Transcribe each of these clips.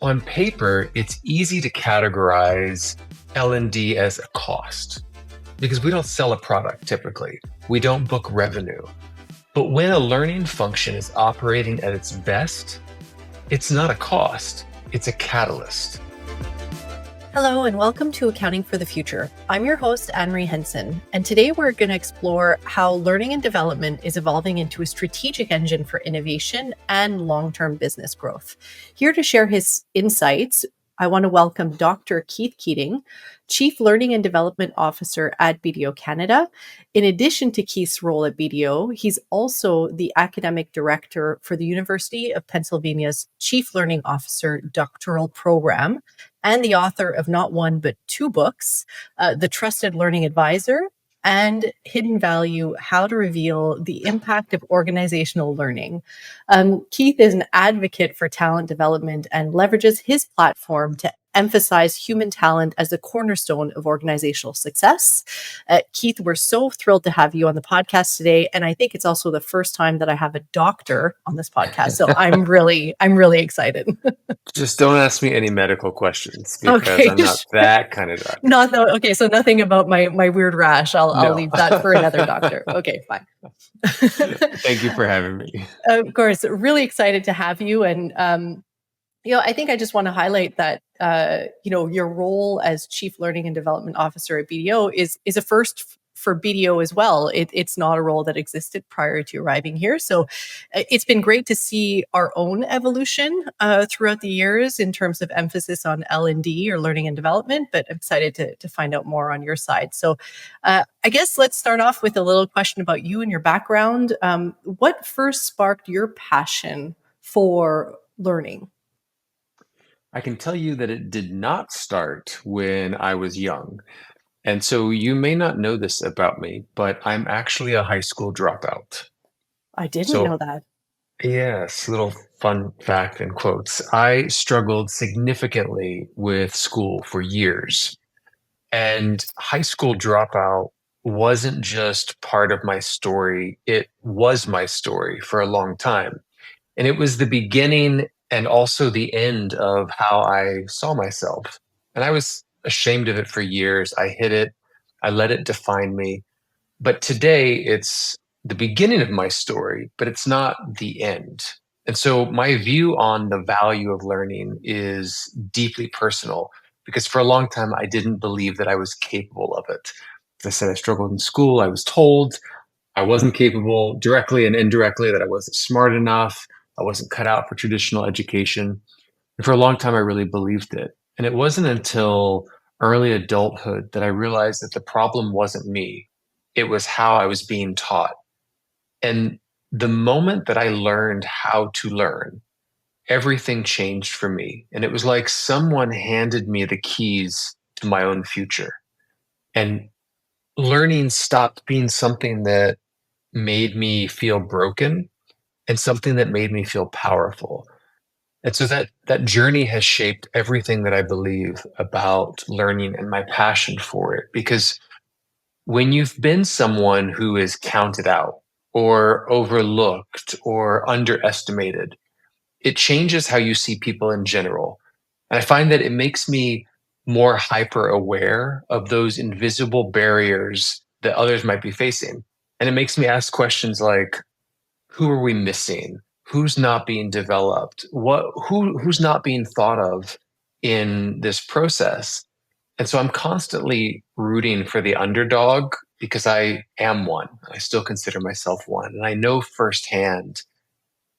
on paper, it's easy to categorize L&D as a cost because we don't sell a product typically. We don't book revenue. But when a learning function is operating at its best, it's not a cost, it's a catalyst. Hello and welcome to Accounting for the Future. I'm your host, Anne-Marie Henson, and today we're going to explore how learning and development is evolving into a strategic engine for innovation and long-term business growth. Here to share his insights, I want to welcome Dr. Keith Keating, Chief Learning and Development Officer at BDO Canada. In addition to Keith's role at BDO, he's also the Academic Director for the University of Pennsylvania's Chief Learning Officer Doctoral Program and the author of not one but two books, The Trusted Learning Advisor and Hidden Value, How to Reveal the Impact of Organizational Learning. Keith is an advocate for talent development and leverages his platform to emphasize human talent as a cornerstone of organizational success. Keith, we're so thrilled to have you on the podcast today. And I think it's also the first time that I have a doctor on this podcast. So I'm really excited. Just don't ask me any medical questions because I'm not that kind of doctor. Okay, so nothing about my weird rash. I'll No. leave that for another doctor. Okay, fine. Thank you for having me. Of course, really excited to have you. And I think I just want to highlight that your role as Chief Learning and Development Officer at BDO is a first for BDO as well. It's not a role that existed prior to arriving here. So it's been great to see our own evolution throughout the years in terms of emphasis on L&D or learning and development, but I'm excited to find out more on your side. So I guess let's start off with a little question about you and your background. What first sparked your passion for learning? I can tell you that it did not start when I was young. And so you may not know this about me, but I'm actually a high school dropout. I didn't know that. Yes, little fun fact in quotes. I struggled significantly with school for years. And high school dropout wasn't just part of my story, it was my story for a long time. And it was the beginning and also the end of how I saw myself. And I was ashamed of it for years. I hid it, I let it define me. But today it's the beginning of my story, but it's not the end. And so my view on the value of learning is deeply personal because for a long time I didn't believe that I was capable of it. As I said, I struggled in school. I was told I wasn't capable directly and indirectly, that I wasn't smart enough. I wasn't cut out for traditional education. And for a long time, I really believed it. And it wasn't until early adulthood that I realized that the problem wasn't me. It was how I was being taught. And the moment that I learned how to learn, everything changed for me. And it was like someone handed me the keys to my own future. And learning stopped being something that made me feel broken and something that made me feel powerful. And so that journey has shaped everything that I believe about learning and my passion for it. Because when you've been someone who is counted out or overlooked or underestimated, it changes how you see people in general. And I find that it makes me more hyper aware of those invisible barriers that others might be facing. And it makes me ask questions like, who are we missing? Who's not being developed? Who's not being thought of in this process? And so I'm constantly rooting for the underdog because I am one. I still consider myself one. And I know firsthand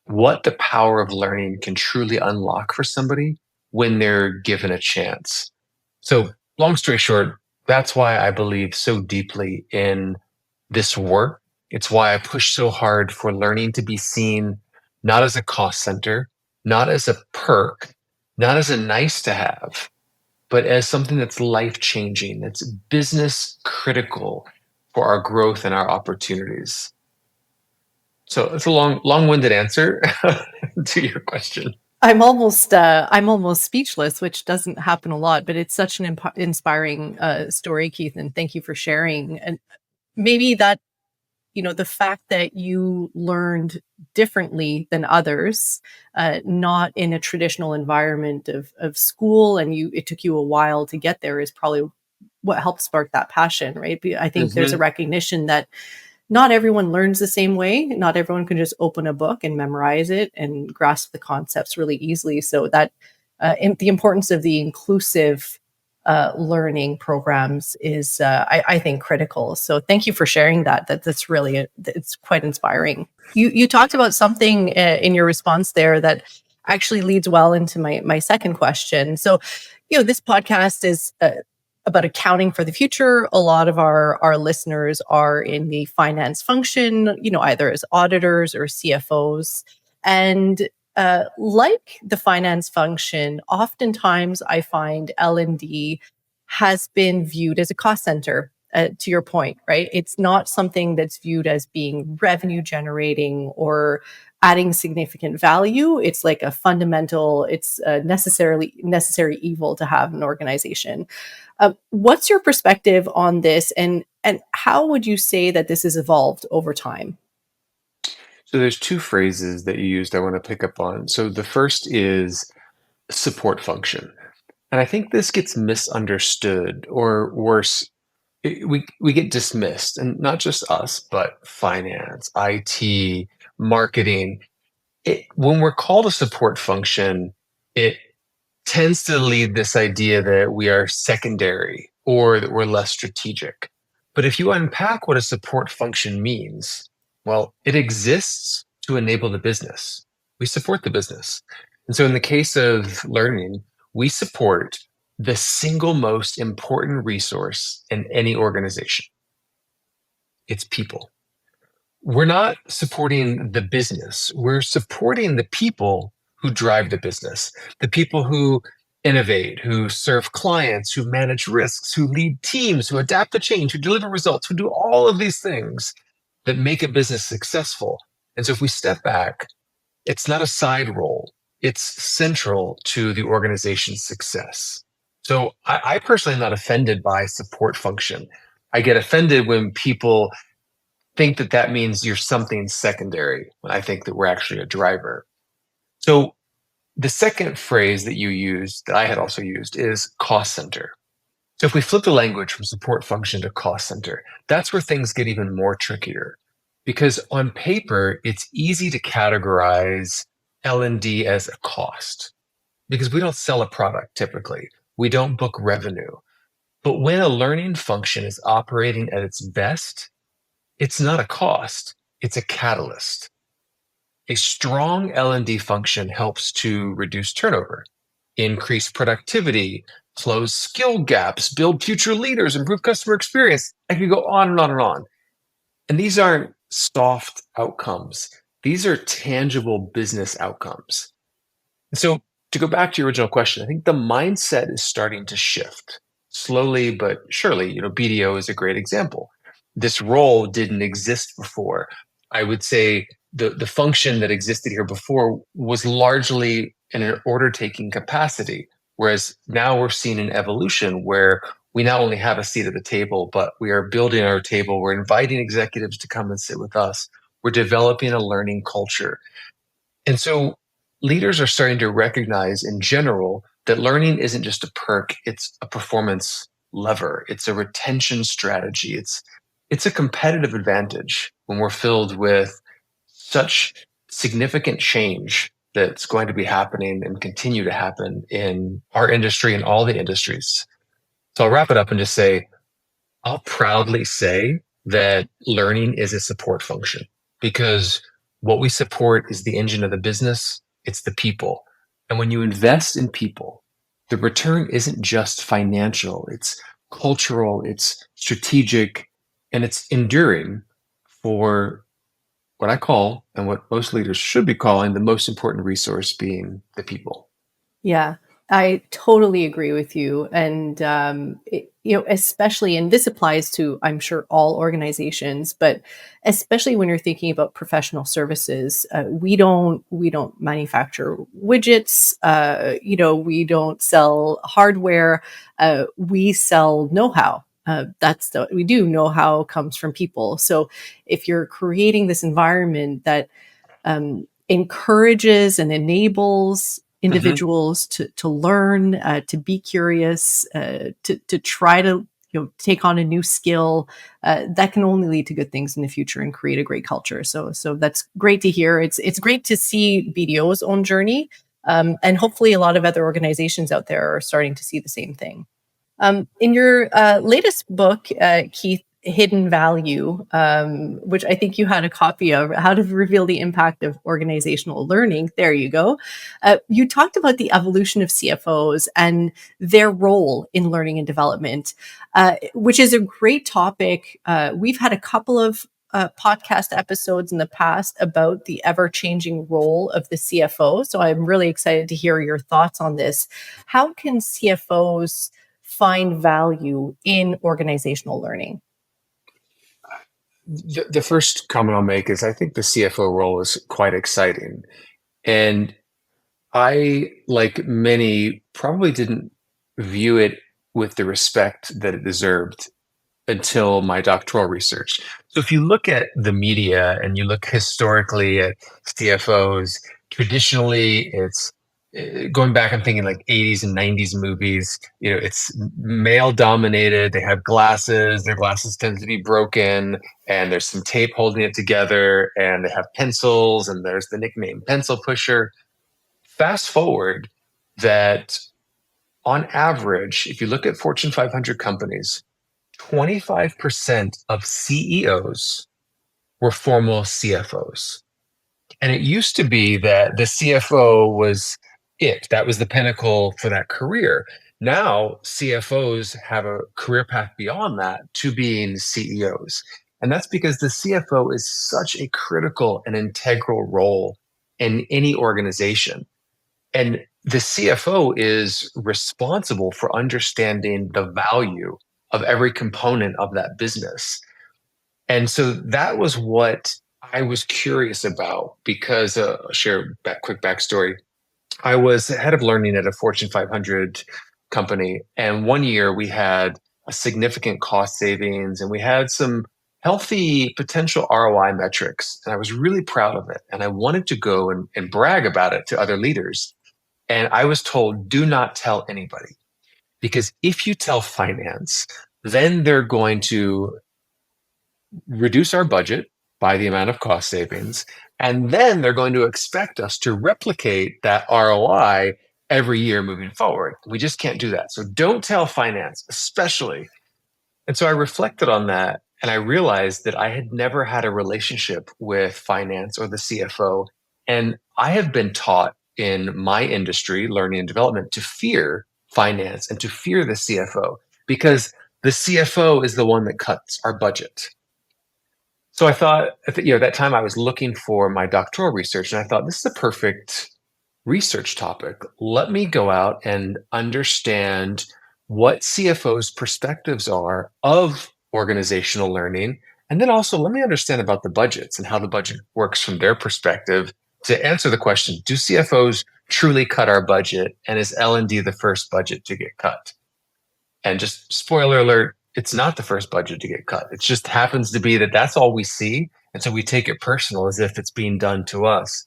what the power of learning can truly unlock for somebody when they're given a chance. So long story short, that's why I believe so deeply in this work. It's why I push so hard for learning to be seen not as a cost center, not as a perk, not as a nice to have, but as something that's life changing, that's business critical for our growth and our opportunities. So it's a long-winded answer to your question. I'm almost speechless, which doesn't happen a lot, but it's such an inspiring story, Keith, and thank you for sharing. And maybe that the fact that you learned differently than others, not in a traditional environment of school, and it took you a while to get there, is probably what helped spark that passion, right? I think there's a Hmm. recognition that not everyone learns the same way. Not everyone can just open a book and memorize it and grasp the concepts really easily. So that the importance of the inclusive learning programs is, I think, critical. So thank you for sharing that. That's really it's quite inspiring. You talked about something in your response there that actually leads well into my second question. So, this podcast is about accounting for the future. A lot of our listeners are in the finance function, either as auditors or CFOs. And like the finance function, oftentimes I find L&D has been viewed as a cost center. To your point, right? It's not something that's viewed as being revenue generating or adding significant value. It's like a fundamental, it's a necessary evil to have an organization. What's your perspective on this, and how would you say that this has evolved over time? So there's two phrases that you used I want to pick up on. So the first is support function. And I think this gets misunderstood, or worse, we get dismissed, and not just us, but finance, IT, marketing. When we're called a support function, it tends to lead this idea that we are secondary or that we're less strategic. But if you unpack what a support function means, well, it exists to enable the business. We support the business. And so in the case of learning, we support the single most important resource in any organization. It's people. We're not supporting the business. We're supporting the people who drive the business, the people who innovate, who serve clients, who manage risks, who lead teams, who adapt to change, who deliver results, who do all of these things that make a business successful. And so if we step back, it's not a side role, it's central to the organization's success. So I personally am not offended by support function. I get offended when people think that that means you're something secondary, when I think that we're actually a driver. So the second phrase that you used, that I had also used, is cost center. So if we flip the language from support function to cost center, that's where things get even more trickier. Because on paper, it's easy to categorize L&D as a cost because we don't sell a product typically. We don't book revenue. But when a learning function is operating at its best, it's not a cost, it's a catalyst. A strong L&D function helps to reduce turnover, increase productivity, close skill gaps, build future leaders, improve customer experience. I could go on and on and on. And these aren't soft outcomes. These are tangible business outcomes. And so to go back to your original question, I think the mindset is starting to shift slowly but surely. BDO is a great example. This role didn't exist before. I would say the function that existed here before was largely in an order taking capacity, whereas now we're seeing an evolution where we not only have a seat at the table, but we are building our table. We're inviting executives to come and sit with us. We're developing a learning culture. And so leaders are starting to recognize in general that learning isn't just a perk, it's a performance lever, it's a retention strategy, it's a competitive advantage when we're filled with such significant change that's going to be happening and continue to happen in our industry and all the industries. So I'll wrap it up and just say, I'll proudly say that learning is a support function because what we support is the engine of the business, it's the people. And when you invest in people, the return isn't just financial, it's cultural, it's strategic, and it's enduring for what I call, and what most leaders should be calling, the most important resource being the people. Yeah, I totally agree with you. And, especially, and this applies to, I'm sure, all organizations, but especially when you're thinking about professional services, we don't manufacture widgets. We don't sell hardware. We sell know-how. We do know how comes from people. So if you're creating this environment that encourages and enables Hmm. individuals to learn, to be curious, to try to take on a new skill, that can only lead to good things in the future and create a great culture. So that's great to hear. It's great to see BDO's own journey, and hopefully a lot of other organizations out there are starting to see the same thing. In your latest book, Keith, Hidden Value, which I think you had a copy of, How to Reveal the Impact of Organizational Learning. There you go. You talked about the evolution of CFOs and their role in learning and development, which is a great topic. We've had a couple of podcast episodes in the past about the ever changing role of the CFO. So I'm really excited to hear your thoughts on this. How can CFOs find value in organizational learning? The first comment I'll make is I think the CFO role is quite exciting. And I, like many, probably didn't view it with the respect that it deserved until my doctoral research. So if you look at the media and you look historically at CFOs, traditionally it's going back, I'm thinking like 80s and 90s movies, it's male dominated. They have glasses, their glasses tend to be broken, and there's some tape holding it together, and they have pencils, and there's the nickname pencil pusher. Fast forward that on average, if you look at Fortune 500 companies, 25% of CEOs were former CFOs. And it used to be that the CFO was it, that was the pinnacle for that career. Now, CFOs have a career path beyond that to being CEOs. And that's because the CFO is such a critical and integral role in any organization. And the CFO is responsible for understanding the value of every component of that business. And so that was what I was curious about because I'll share a quick backstory. I was head of learning at a Fortune 500 company. And one year we had a significant cost savings and we had some healthy potential ROI metrics. And I was really proud of it. And I wanted to go and brag about it to other leaders. And I was told, do not tell anybody. Because if you tell finance, then they're going to reduce our budget by the amount of cost savings. And then they're going to expect us to replicate that ROI every year moving forward. We just can't do that. So don't tell finance, especially. And so I reflected on that and I realized that I had never had a relationship with finance or the CFO. And I have been taught in my industry, learning and development, to fear finance and to fear the CFO because the CFO is the one that cuts our budget. So I thought, that time I was looking for my doctoral research, and I thought this is a perfect research topic. Let me go out and understand what CFOs' perspectives are of organizational learning, and then also let me understand about the budgets and how the budget works from their perspective to answer the question: do CFOs truly cut our budget, and is L&D the first budget to get cut? And just spoiler alert, it's not the first budget to get cut. It just happens to be that that's all we see. And so we take it personal as if it's being done to us.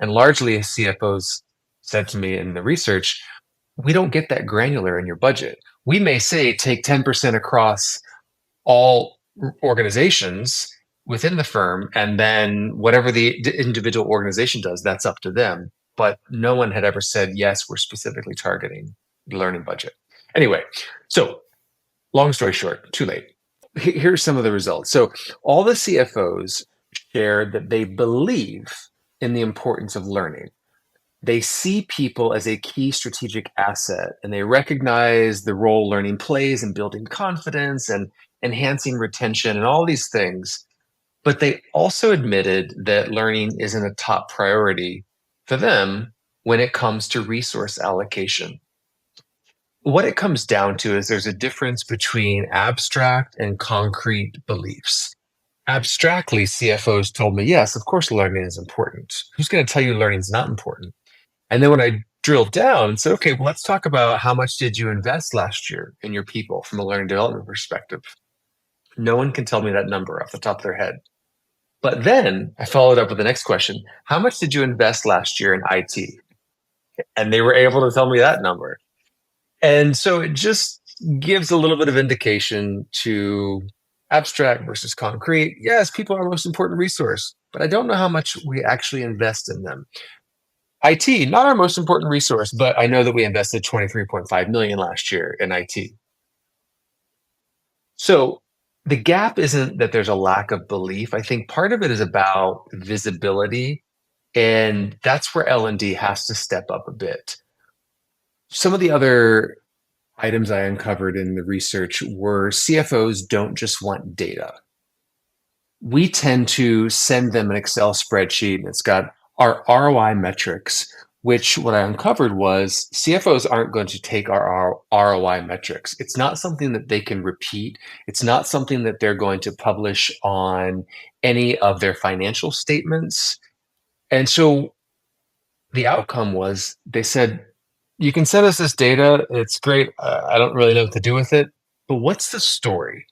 And largely, as CFOs said to me in the research, we don't get that granular in your budget. We may say take 10% across all organizations within the firm, and then whatever the individual organization does, that's up to them. But no one had ever said, yes, we're specifically targeting the learning budget. Anyway, so long story short, too late. Here's some of the results. So all the CFOs shared that they believe in the importance of learning. They see people as a key strategic asset, and they recognize the role learning plays in building confidence and enhancing retention and all these things. But they also admitted that learning isn't a top priority for them when it comes to resource allocation. What it comes down to is there's a difference between abstract and concrete beliefs. Abstractly, CFOs told me, yes, of course, learning is important. Who's going to tell you learning is not important? And then when I drilled down and said, okay, well, let's talk about how much did you invest last year in your people from a learning development perspective. No one can tell me that number off the top of their head. But then I followed up with the next question. How much did you invest last year in IT? And they were able to tell me that number. And so it just gives a little bit of indication to abstract versus concrete. Yes, people are our most important resource, but I don't know how much we actually invest in them. IT, not our most important resource, but I know that we invested 23.5 million last year in IT. So the gap isn't that there's a lack of belief. I think part of it is about visibility, and that's where L&D has to step up a bit. Some of the other items I uncovered in the research were CFOs don't just want data. We tend to send them an Excel spreadsheet and it's got our ROI metrics, which what I uncovered was CFOs aren't going to take our ROI metrics. It's not something that they can repeat. It's not something that they're going to publish on any of their financial statements. And so the outcome was they said, you can send us this data. It's great. I don't really know what to do with it. But what's the story?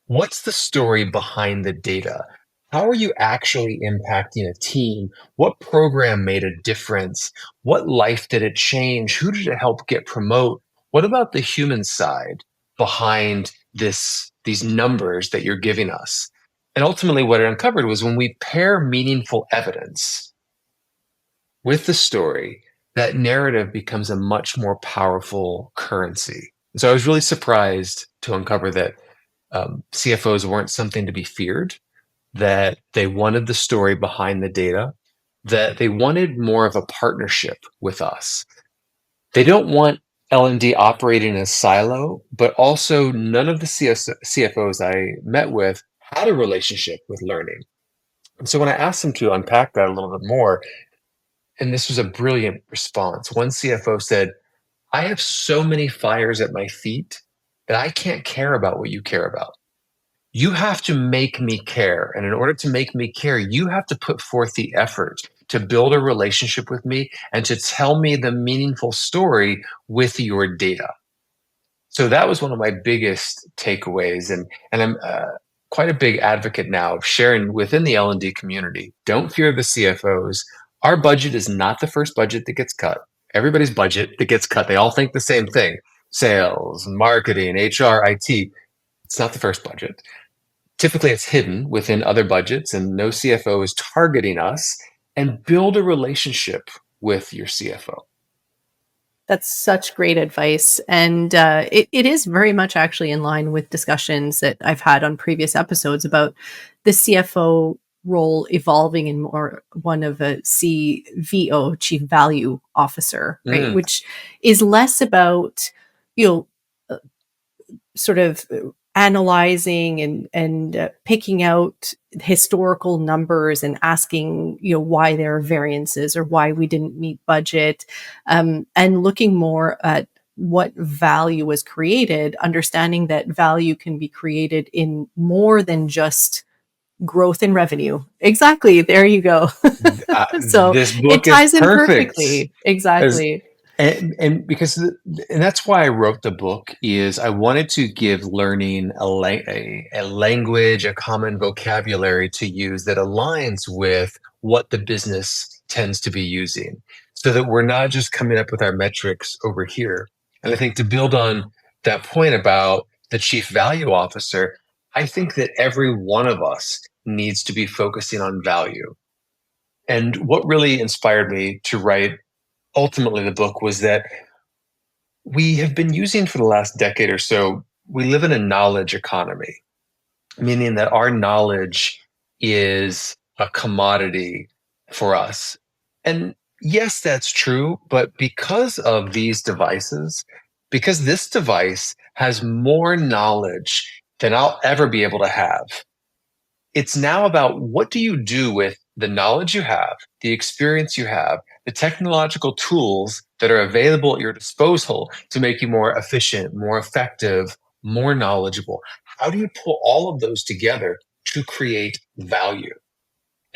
What's the story behind the data? How are you actually impacting a team? What program made a difference? What life did it change? Who did it help get promote? What about the human side behind these numbers that you're giving us? And ultimately, what it uncovered was when we pair meaningful evidence with the story, that narrative becomes a much more powerful currency. So I was really surprised to uncover that CFOs weren't something to be feared, that they wanted the story behind the data, that they wanted more of a partnership with us. They don't want L&D operating in a silo, but also none of the CFOs I met with had a relationship with learning. And so when I asked them to unpack that a little bit more, and this was a brilliant response, one CFO said, I have so many fires at my feet that I can't care about what you care about. You have to make me care. And in order to make me care, you have to put forth the effort to build a relationship with me and to tell me the meaningful story with your data. So that was one of my biggest takeaways. And I'm quite a big advocate now of sharing within the L&D community. Don't fear the CFOs. Our budget is not the first budget that gets cut. Everybody's budget that gets cut, they all think the same thing. Sales, marketing, HR, IT. It's not the first budget. Typically, it's hidden within other budgets, and no CFO is targeting us. And build a relationship with your CFO. That's such great advice. And it is very much actually in line with discussions that I've had on previous episodes about the CFO role evolving in more one of a CVO, Chief Value Officer, right? Which is less about, sort of analyzing and picking out historical numbers and asking why there are variances or why we didn't meet budget, and looking more at what value was created, understanding that value can be created in more than just growth in revenue. Exactly, there you go. So this book it ties is in perfect. perfectly. Exactly. And because and that's why I wrote the book, is I wanted to give learning a language, a common vocabulary to use that aligns with what the business tends to be using, so that we're not just coming up with our metrics over here. And I think to build on that point about the chief value officer, I think that every one of us needs to be focusing on value. And what really inspired me to write ultimately the book was that we have been using for the last decade or so, we live in a knowledge economy, meaning that our knowledge is a commodity for us. And yes, that's true. But because of these devices, because this device has more knowledge than I'll ever be able to have, it's now about what do you do with the knowledge you have, the experience you have, the technological tools that are available at your disposal to make you more efficient, more effective, more knowledgeable. How do you pull all of those together to create value?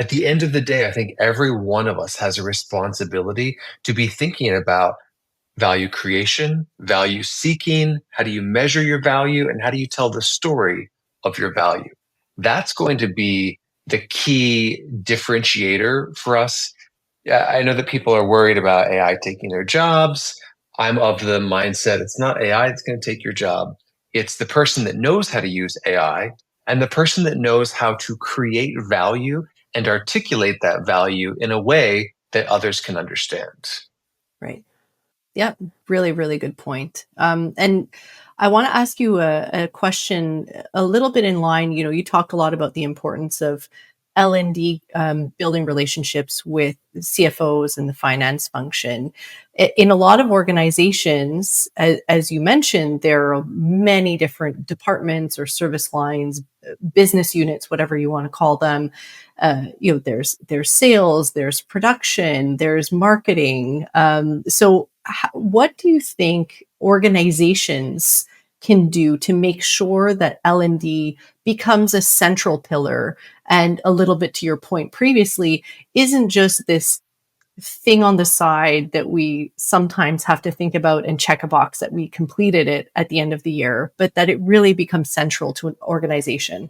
At the end of the day, I think every one of us has a responsibility to be thinking about value creation, value seeking. How do you measure your value? And how do you tell the story of your value? That's going to be the key differentiator for us. Yeah, I know that people are worried about AI taking their jobs. I'm of the mindset it's not AI that's going to take your job. It's the person that knows how to use AI and the person that knows how to create value and articulate that value in a way that others can understand. Right. Yeah, really, really good point. And I want to ask you a question a little bit in line. You know, you talked a lot about the importance of L&D building relationships with CFOs and the finance function. In a lot of organizations, as you mentioned, there are many different departments or service lines, business units, whatever you want to call them. There's sales, there's production, there's marketing. What do you think organizations can do to make sure that L&D becomes a central pillar, and a little bit to your point previously, isn't just this thing on the side that we sometimes have to think about and check a box that we completed it at the end of the year, but that it really becomes central to an organization?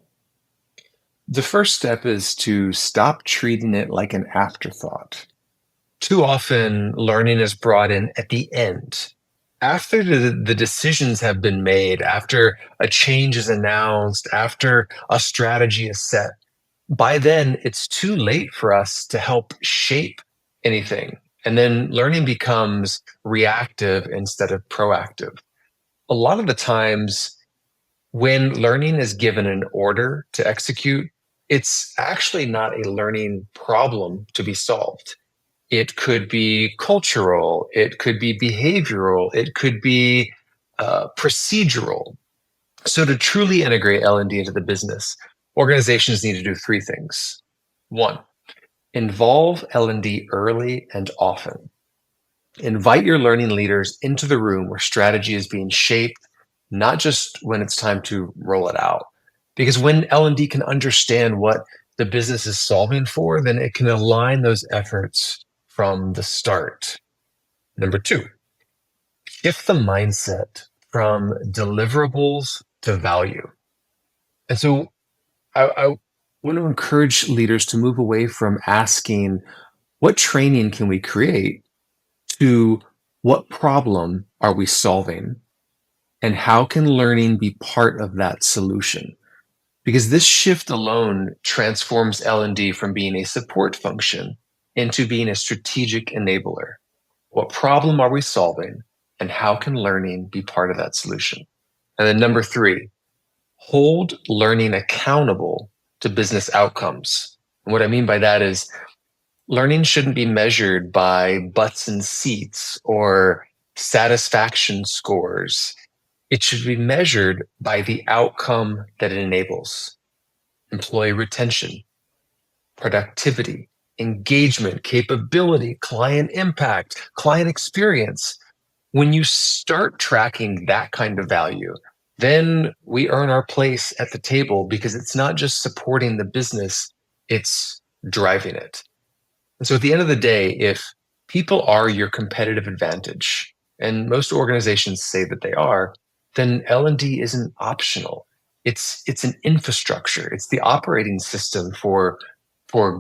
The first step is to stop treating it like an afterthought. Too often, learning is brought in at the end, after the decisions have been made, after a change is announced, after a strategy is set. By then, it's too late for us to help shape anything. And then learning becomes reactive instead of proactive. A lot of the times, when learning is given an order to execute, it's actually not a learning problem to be solved. It could be cultural, it could be behavioral, it could be procedural. So to truly integrate L&D into the business, organizations need to do three things. One, involve L&D early and often. Invite your learning leaders into the room where strategy is being shaped, not just when it's time to roll it out. Because when L&D can understand what the business is solving for, then it can align those efforts from the start. Number two, shift the mindset from deliverables to value. And so I want to encourage leaders to move away from asking, what training can we create, to what problem are we solving? And how can learning be part of that solution? Because this shift alone transforms L&D from being a support function into being a strategic enabler. What problem are we solving? And how can learning be part of that solution? And then number three, hold learning accountable to business outcomes. And what I mean by that is learning shouldn't be measured by butts and seats or satisfaction scores. It should be measured by the outcome that it enables: employee retention, productivity, engagement, capability, client impact, client experience. When you start tracking that kind of value, then we earn our place at the table because it's not just supporting the business, it's driving it. And so at the end of the day, if people are your competitive advantage, and most organizations say that they are, then L&D isn't optional. It's an infrastructure. It's the operating system for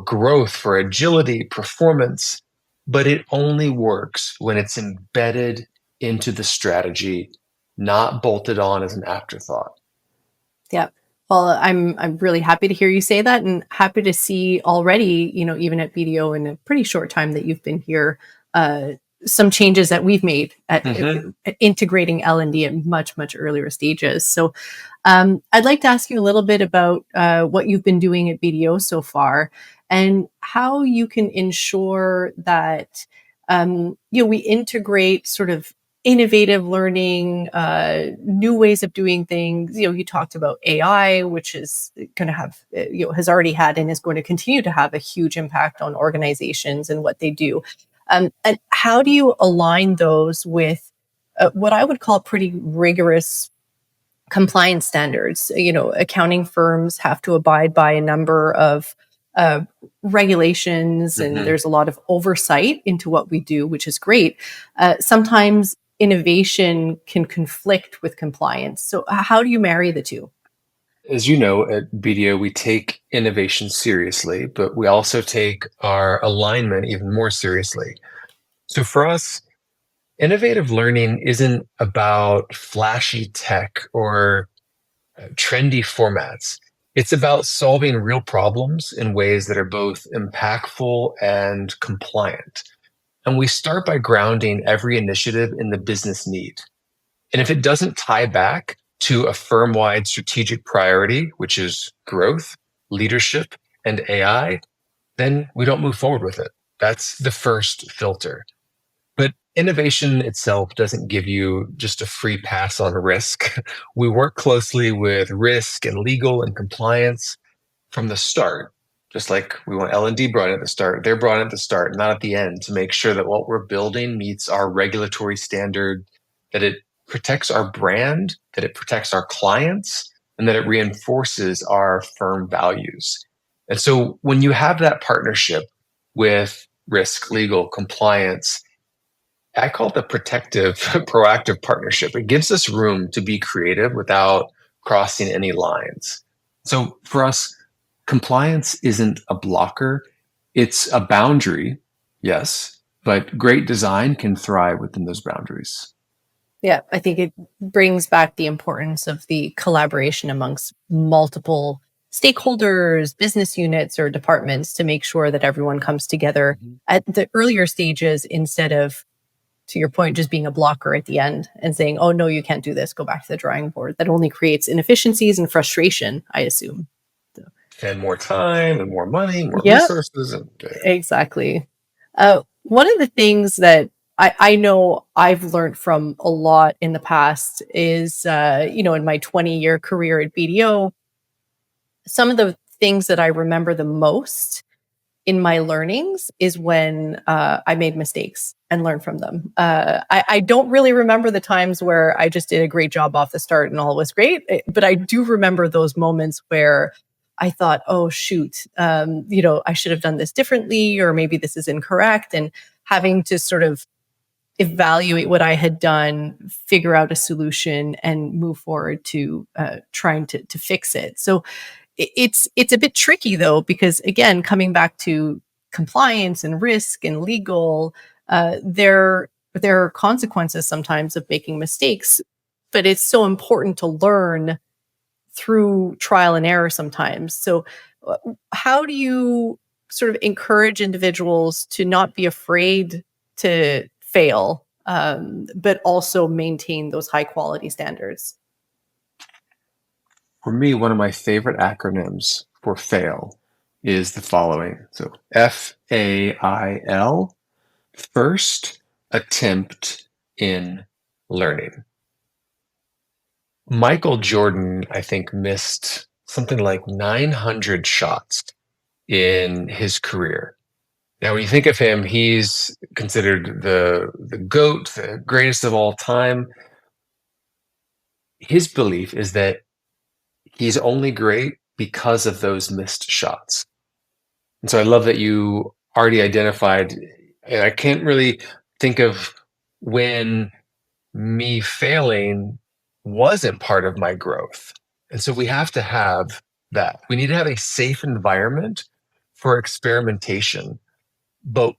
growth, for agility, performance, but it only works when it's embedded into the strategy, not bolted on as an afterthought. Yeah. Well, I'm really happy to hear you say that, and happy to see already, you know, even at BDO in a pretty short time that you've been here, uh, some changes that we've made Mhm. at integrating L&D at much, much earlier stages. So I'd like to ask you a little bit about what you've been doing at BDO so far, and how you can ensure that we integrate sort of innovative learning, new ways of doing things. You know, you talked about AI, which is going to have, has already had and is going to continue to have a huge impact on organizations and what they do. And how do you align those with what I would call pretty rigorous compliance standards? You know, accounting firms have to abide by a number of uh, regulations and Mhm. there's a lot of oversight into what we do, which is great. Sometimes innovation can conflict with compliance. So, how do you marry the two? As you know, at BDO, we take innovation seriously, but we also take our alignment even more seriously. So for us, innovative learning isn't about flashy tech or trendy formats. It's about solving real problems in ways that are both impactful and compliant. And we start by grounding every initiative in the business need. And if it doesn't tie back to a firm wide strategic priority, which is growth, leadership, and AI, then we don't move forward with it. That's the first filter. But innovation itself doesn't give you just a free pass on risk. We work closely with risk and legal and compliance from the start. Just like we want L&D brought in at the start, they're brought in at the start, not at the end, to make sure that what we're building meets our regulatory standard, that it protects our brand, that it protects our clients, and that it reinforces our firm values. And so when you have that partnership with risk, legal, compliance, I call it the protective, proactive partnership. It gives us room to be creative without crossing any lines. So for us, compliance isn't a blocker, it's a boundary, yes, but great design can thrive within those boundaries. Yeah, I think it brings back the importance of the collaboration amongst multiple stakeholders, business units, or departments to make sure that everyone comes together Mhm. at the earlier stages instead of, to your point, just being a blocker at the end and saying, oh, no, you can't do this, go back to the drawing board. That only creates inefficiencies and frustration, I assume. So, And more time and more money, more yeah, resources. And exactly. One of the things that I know I've learned from a lot in the past is, in my 20-year career at BDO, some of the things that I remember the most in my learnings is when I made mistakes and learned from them. I don't really remember the times where I just did a great job off the start and all was great, but I do remember those moments where I thought, oh, shoot, I should have done this differently, or maybe this is incorrect. And having to sort of evaluate what I had done, figure out a solution, and move forward to trying to fix it. So it's a bit tricky though, because again, coming back to compliance and risk and legal, there are consequences sometimes of making mistakes, but it's so important to learn through trial and error sometimes. So, uh, how do you sort of encourage individuals to not be afraid to fail, but also maintain those high quality standards? for me, one of my favorite acronyms for fail is the following. So FAIL, first attempt in learning. Michael Jordan, I think, missed something like 900 shots in his career. Now, when you think of him, he's considered the GOAT, the greatest of all time. His belief is that he's only great because of those missed shots. And so I love that you already identified, and I can't really think of when me failing wasn't part of my growth. And so we have to have that. We need to have a safe environment for experimentation, but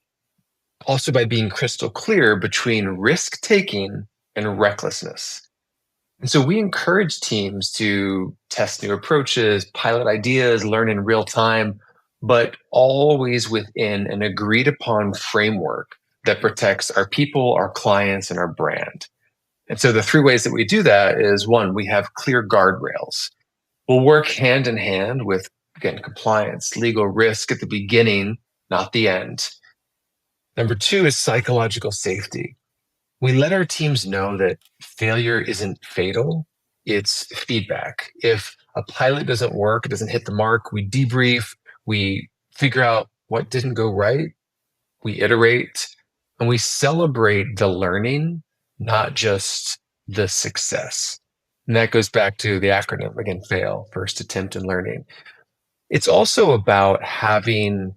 also by being crystal clear between risk taking and recklessness. And so we encourage teams to test new approaches, pilot ideas, learn in real time, but always within an agreed upon framework that protects our people, our clients, and our brand. And so the three ways that we do that is one, we have clear guardrails. We'll work hand in hand with, again, compliance, legal risk at the beginning, not the end. Number two is psychological safety. We let our teams know that failure isn't fatal, it's feedback. If a pilot doesn't work, it doesn't hit the mark, we debrief, we figure out what didn't go right, we iterate, and we celebrate the learning, not just the success. And that goes back to the acronym again, FAIL, first attempt in learning. It's also about having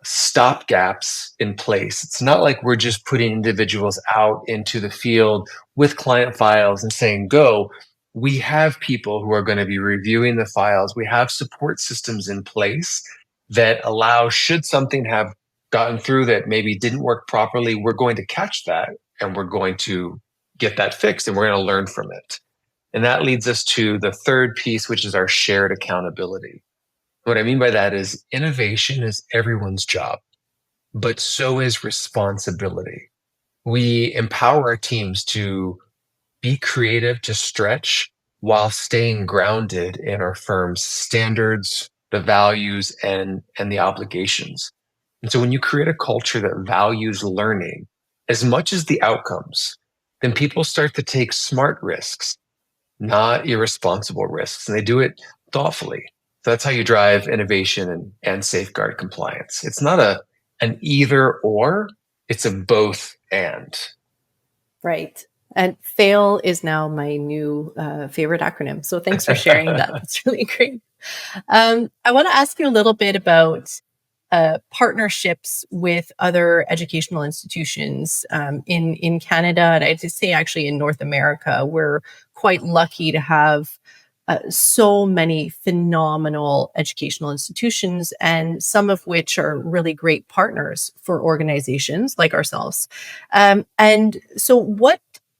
stop gaps in place. It's not like we're just putting individuals out into the field with client files and saying, go. We have people who are going to be reviewing the files. We have support systems in place that allow, should something have gotten through that maybe didn't work properly, we're going to catch that and we're going to get that fixed and we're going to learn from it. And that leads us to the third piece, which is our shared accountability. What I mean by that is innovation is everyone's job, but so is responsibility. We empower our teams to be creative, to stretch while staying grounded in our firm's standards, the values, and the obligations. And so when you create a culture that values learning as much as the outcomes, then people start to take smart risks, not irresponsible risks, and they do it thoughtfully. So that's how you drive innovation and safeguard compliance. It's not an either or, it's a both and. Right. And FAIL is now my new favorite acronym. So thanks for sharing that. That's really great. I want to ask you a little bit about partnerships with other educational institutions in Canada, and I'd say actually in North America. We're quite lucky to have so many phenomenal educational institutions, and some of which are really great partners for organizations like ourselves. And so,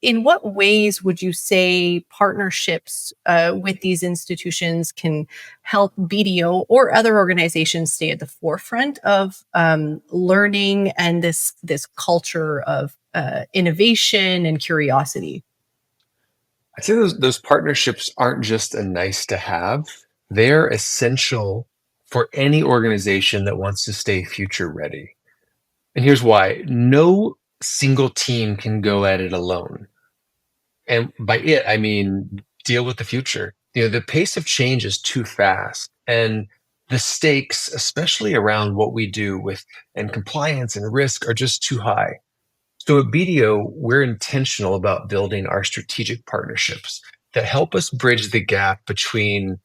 in what ways would you say partnerships with these institutions can help BDO or other organizations stay at the forefront of learning and this culture of innovation and curiosity? I'd say those partnerships aren't just a nice to have, they're essential for any organization that wants to stay future ready. And here's why: no single team can go at it alone. And by it, I mean deal with the future. The pace of change is too fast. And the stakes, especially around what we do with and compliance and risk, are just too high. So at BDO, we're intentional about building our strategic partnerships that help us bridge the gap between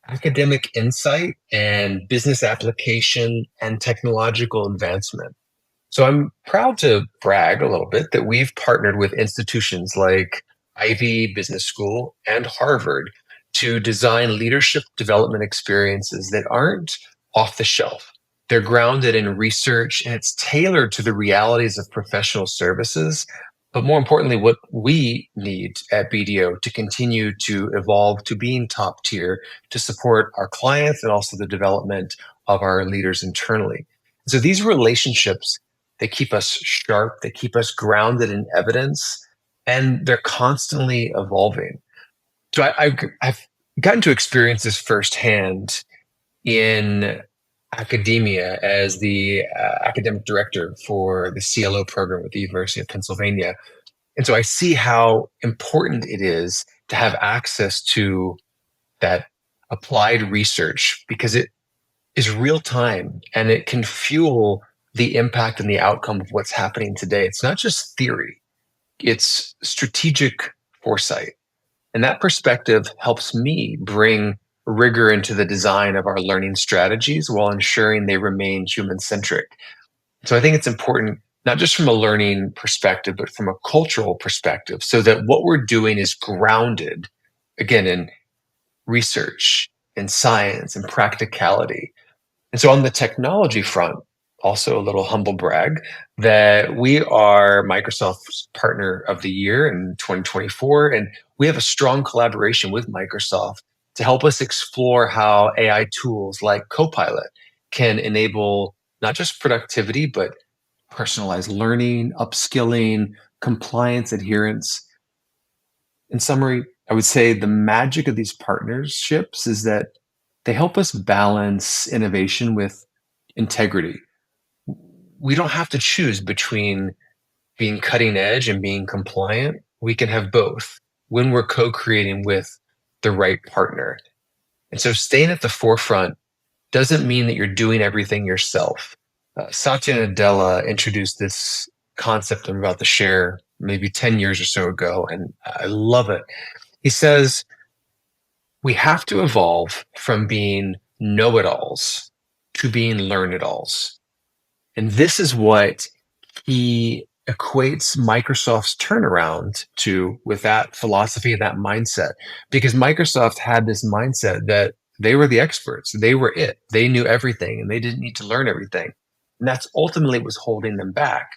academic insight and business application and technological advancement. So I'm proud to brag a little bit that we've partnered with institutions like Ivy Business School and Harvard to design leadership development experiences that aren't off the shelf. They're grounded in research and it's tailored to the realities of professional services. But more importantly, what we need at BDO to continue to evolve to being top tier to support our clients and also the development of our leaders internally. So these relationships, they keep us sharp, they keep us grounded in evidence, and they're constantly evolving. So I've gotten to experience this firsthand in academia as the academic director for the CLO program at the University of Pennsylvania. And so I see how important it is to have access to that applied research because it is real time and it can fuel the impact and the outcome of what's happening today. It's not just theory, it's strategic foresight. And that perspective helps me bring rigor into the design of our learning strategies while ensuring they remain human centric. So I think it's important, not just from a learning perspective, but from a cultural perspective, so that what we're doing is grounded, again, in research, in science, and practicality. And so on the technology front, also a little humble brag that we are Microsoft's Partner of the Year in 2024. And we have a strong collaboration with Microsoft to help us explore how AI tools like Copilot can enable not just productivity, but personalized learning, upskilling, compliance, adherence. In summary, I would say the magic of these partnerships is that they help us balance innovation with integrity. We don't have to choose between being cutting edge and being compliant. We can have both when we're co-creating with the right partner. And so staying at the forefront doesn't mean that you're doing everything yourself. Satya Nadella introduced this concept I'm about to share maybe 10 years or so ago, and I love it. He says, we have to evolve from being know-it-alls to being learn-it-alls. And this is what he equates Microsoft's turnaround to with that philosophy and that mindset. Because Microsoft had this mindset that they were the experts, they were it, they knew everything, and they didn't need to learn everything. And that's ultimately what was holding them back.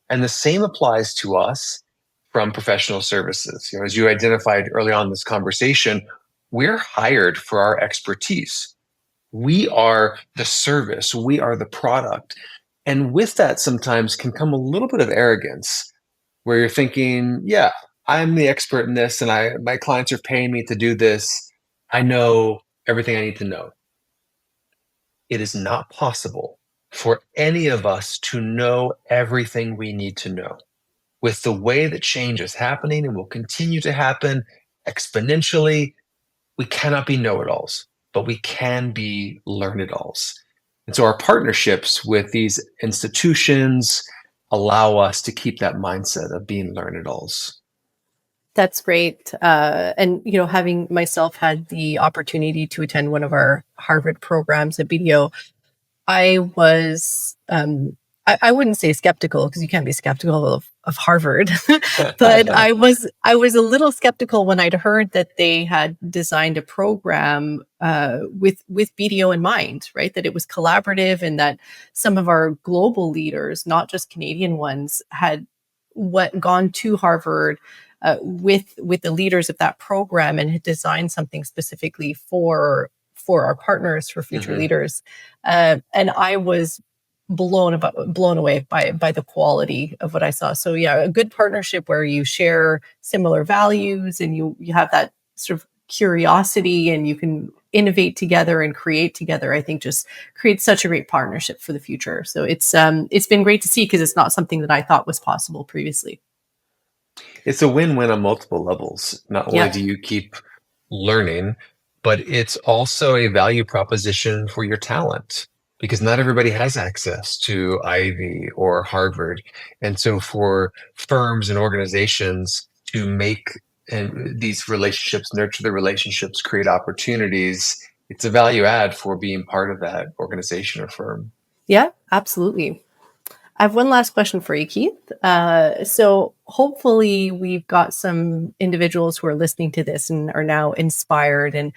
And the same applies to us from professional services. As you identified early on in this conversation, we're hired for our expertise. We are the service, we are the product. And with that, sometimes can come a little bit of arrogance where you're thinking, yeah, I'm the expert in this and my clients are paying me to do this. I know everything I need to know. It is not possible for any of us to know everything we need to know. With the way that change is happening and will continue to happen exponentially, we cannot be know-it-alls, but we can be learn-it-alls. And so our partnerships with these institutions allow us to keep that mindset of being learn-it-alls. That's great. And, having myself had the opportunity to attend one of our Harvard programs at BDO, I was, I wouldn't say skeptical because you can't be skeptical of Harvard, but I was a little skeptical when I'd heard that they had designed a program with BDO in mind, right? That it was collaborative and that some of our global leaders, not just Canadian ones, had gone to Harvard with the leaders of that program and had designed something specifically for our partners, for future leaders. And I was blown away by the quality of what I saw. So yeah, a good partnership where you share similar values and you have that sort of curiosity and you can innovate together and create together, I think just creates such a great partnership for the future. So it's been great to see because it's not something that I thought was possible previously. It's a win-win on multiple levels. Not only Yeah. do you keep learning, but it's also a value proposition for your talent because not everybody has access to Ivy or Harvard. And so for firms and organizations to make these relationships, nurture the relationships, create opportunities, it's a value add for being part of that organization or firm. Yeah, absolutely. I have one last question for you, Keith. So hopefully we've got some individuals who are listening to this and are now inspired and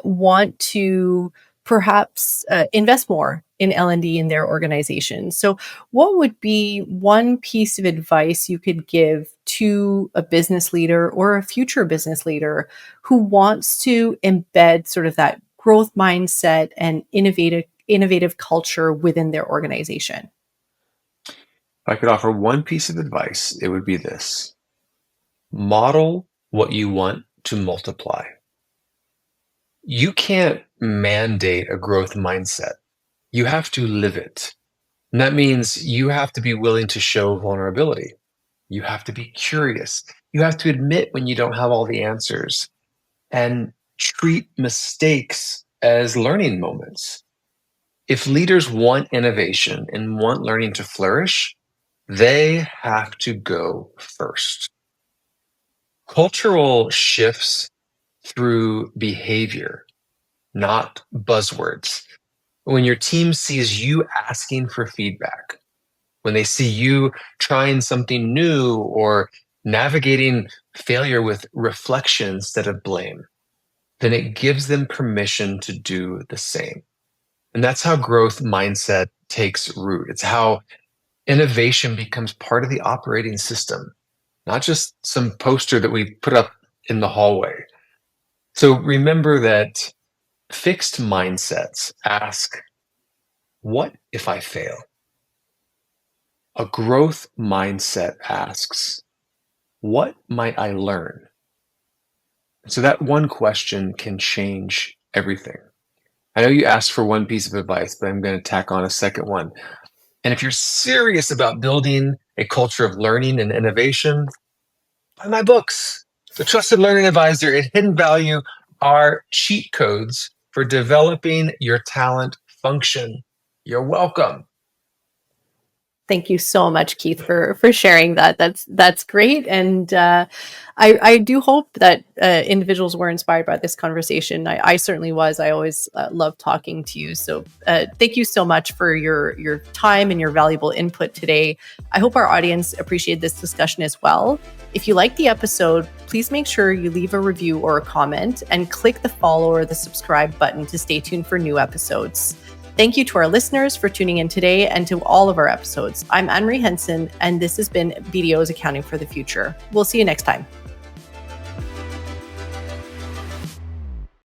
want to perhaps invest more in L&D in their organization. So what would be one piece of advice you could give to a business leader or a future business leader who wants to embed sort of that growth mindset and innovative culture within their organization? If I could offer one piece of advice, it would be this: model what you want to multiply. You can't mandate a growth mindset. You have to live it. And that means you have to be willing to show vulnerability. You have to be curious. You have to admit when you don't have all the answers and treat mistakes as learning moments. If leaders want innovation and want learning to flourish, they have to go first. Cultural shifts through behavior, not buzzwords. When your team sees you asking for feedback, when they see you trying something new or navigating failure with reflection instead of blame, then it gives them permission to do the same. And that's how growth mindset takes root. It's how innovation becomes part of the operating system, not just some poster that we put up in the hallway. So remember that fixed mindsets ask, what if I fail? A growth mindset asks, what might I learn? So that one question can change everything. I know you asked for one piece of advice, but I'm going to tack on a second one. And if you're serious about building a culture of learning and innovation, buy my books. The Trusted Learning Advisor and Hidden Value are cheat codes for developing your talent function. You're welcome. Thank you so much, Keith, for sharing that. That's great, and I do hope that individuals were inspired by this conversation. I certainly was. I always love talking to you. So thank you so much for your time and your valuable input today. I hope our audience appreciated this discussion as well. If you liked the episode, please make sure you leave a review or a comment and click the follow or the subscribe button to stay tuned for new episodes. Thank you to our listeners for tuning in today and to all of our episodes. I'm Anne-Marie Henson, and this has been BDO's Accounting for the Future. We'll see you next time.